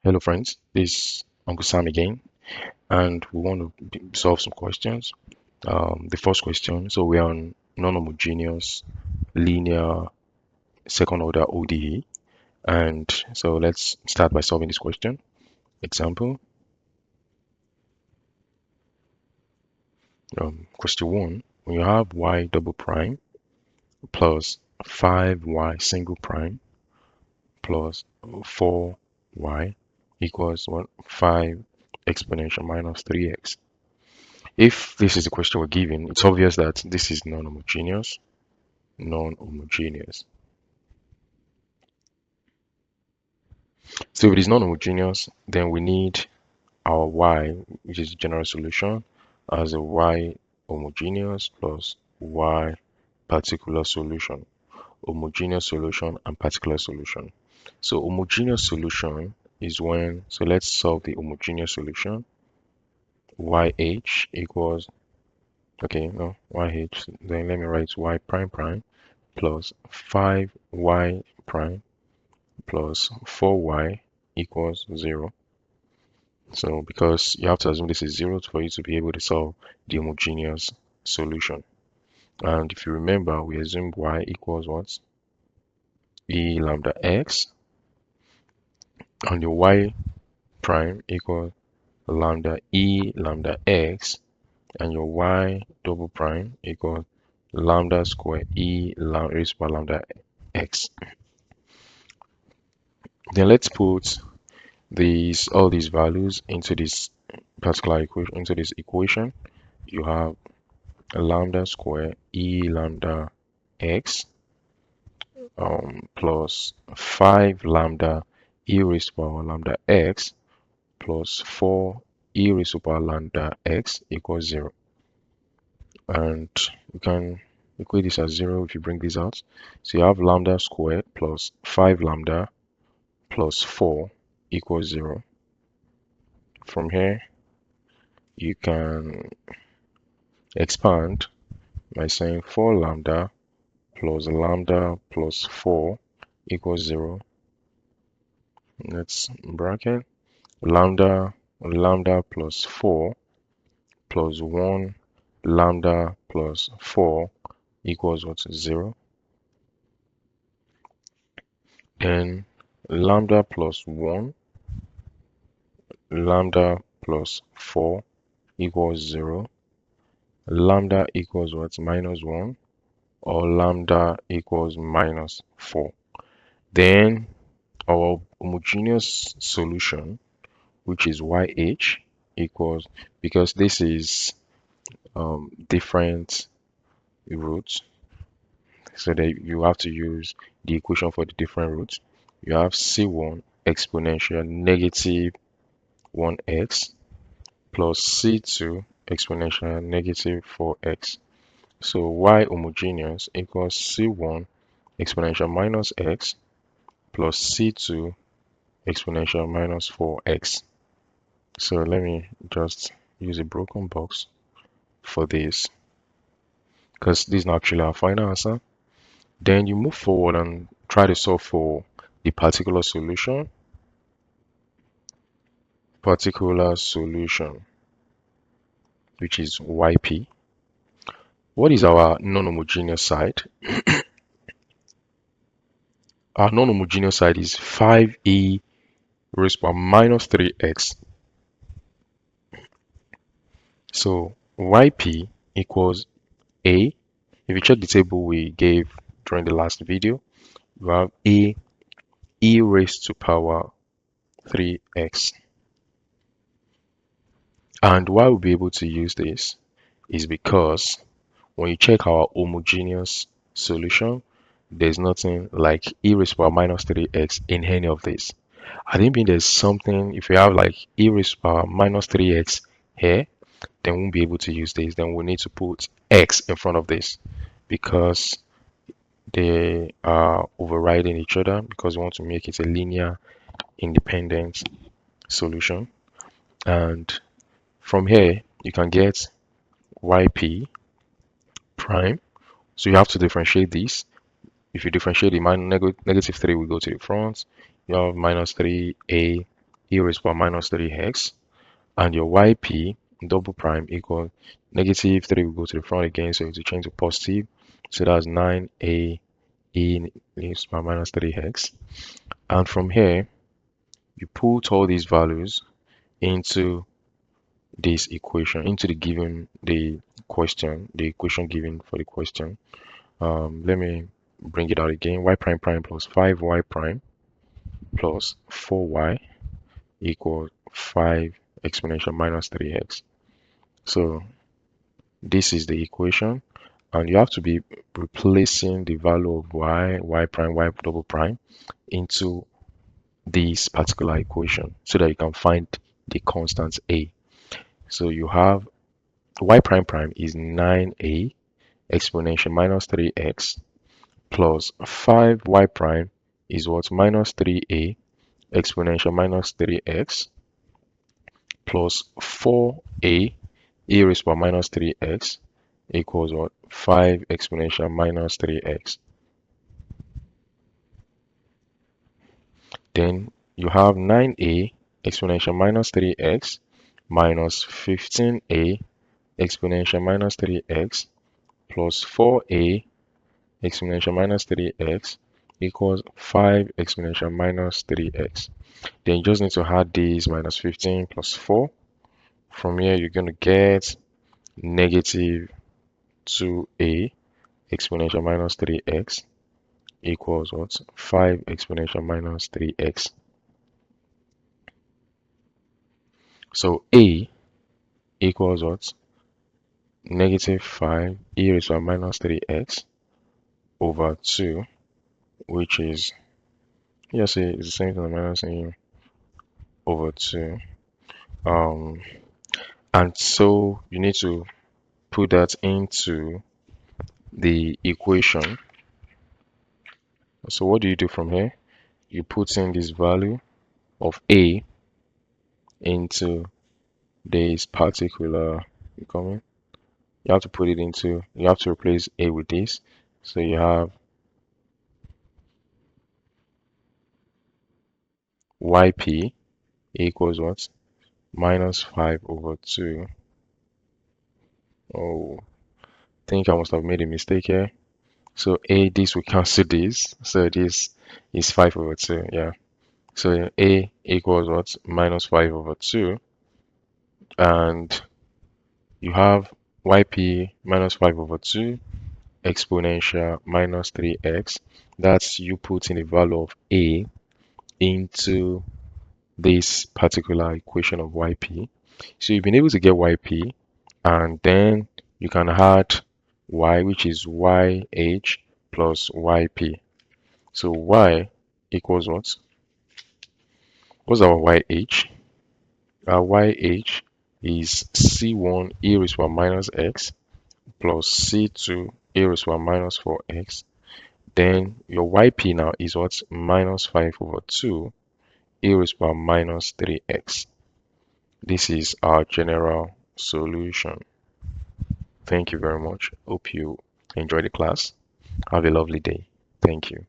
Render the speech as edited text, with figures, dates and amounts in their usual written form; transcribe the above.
Hello friends, this is Uncle Sam again, and we want to solve some questions. The first question, so we're on non-homogeneous linear second order ODE, and so let's start by solving this question. Example, question 1, when you have y double prime plus 5y single prime plus 4y equals what? 5 exponential minus 3x. If this is the question we're given, it's obvious that this is non-homogeneous. Non-homogeneous. So if it is non-homogeneous, then we need our y, which is the general solution, as a y homogeneous plus y particular solution. Homogeneous solution and particular solution. So homogeneous solution is when, so let's solve the homogeneous solution. YH equals, okay, no, YH, then let me write y prime prime plus 5y prime plus 4y equals 0. So because you have to assume this is 0 for you to be able to solve the homogeneous solution. And if you remember, we assumed y equals what? E lambda x, and your y prime equals lambda e lambda x, and your y double prime equals lambda square e lambda raised by lambda x. Then let's put all these values into this particular equation, into this equation. You have lambda square e lambda x plus 5 lambda e raised to power lambda x plus 4 e raised to power lambda x equals 0. And you can equate this as 0 if you bring this out. So you have lambda squared plus 5 lambda plus 4 equals 0. From here, you can expand by saying 4 lambda plus 4 equals 0. Let's bracket lambda plus 4 plus 1 lambda plus 4 equals what? 0. Then lambda plus 1 lambda plus 4 equals 0. Lambda equals what? Minus 1, or lambda equals minus 4. Then our homogeneous solution, which is YH, equals, because this is different roots, so that you have to use the equation for the different roots. You have C1 exponential negative 1x plus C2 exponential negative 4x. So y homogeneous equals C1 exponential minus x plus C2 exponential minus 4x. So let me just use a broken box for this, because this is not actually our final answer. Then you move forward and try to solve for the particular solution. Which is yp. What is our non-homogeneous side? Our non-homogeneous side is 5e raised by minus 3x. So yp equals a. If you check the table we gave during the last video, you have a e raised to power 3x. And why we'll be able to use this is because when you check our homogeneous solution, there's nothing like e raised to power minus 3x in any of this. I think there's something, if you have like e raised to power minus 3x here, then we won't be able to use this. Then we need to put x in front of this, because they are overriding each other, because we want to make it a linear independent solution. And from here you can get yp prime. So you have to differentiate this. If you differentiate the negative 3 will go to the front. You have minus 3a e raised to the power minus 3x, and your yp double prime equals negative 3 will go to the front again, so it will change to positive. So that's 9a e raised to the power minus 3x. And from here, you put all these values into this equation, into the equation given for the question. Let me bring it out again. Y prime prime plus 5y prime plus 4y equals 5 exponential minus 3x. So this is the equation, and you have to be replacing the value of y prime, y double prime into this particular equation so that you can find the constant a. So you have y prime prime is 9a exponential minus 3x plus 5y prime is what? Minus 3a exponential minus 3x plus 4a e raised to the power minus 3x equals what? 5 exponential minus 3x. Then you have 9a exponential minus 3x minus 15a exponential minus 3x plus 4a exponential minus 3x equals 5 exponential minus 3x. Then you just need to add this minus 15 plus 4. From here, you're going to get negative 2a exponential minus 3x equals what? 5 exponential minus 3x. So a equals what? Negative 5 e raised to the minus 3x over 2, which is, yes, it's the same thing, minus e over 2. And so you need to put that into the equation. So what do you do from here? You put in this value of a into this particular, you have to put it into, you have to replace a with this. So you have yp equals what? Minus 5 over 2. Oh, I think I must have made a mistake here. So this will cancel this. So this is 5 over 2. Yeah. So a equals what? Minus 5 over 2. And you have yp minus 5 over 2 exponential minus 3x. That's you putting the value of a into this particular equation of yp. So you've been able to get yp, and then you can add y, which is yh plus yp. So y equals what? What's our yh? Our yh is c1 e raised to the minus x plus c2 e raised to the minus 4x. Then your yp now is what? Minus 5 over 2 e raised to the minus 3x. This is our general solution. Thank you very much. Hope you enjoy the class. Have a lovely day. Thank you.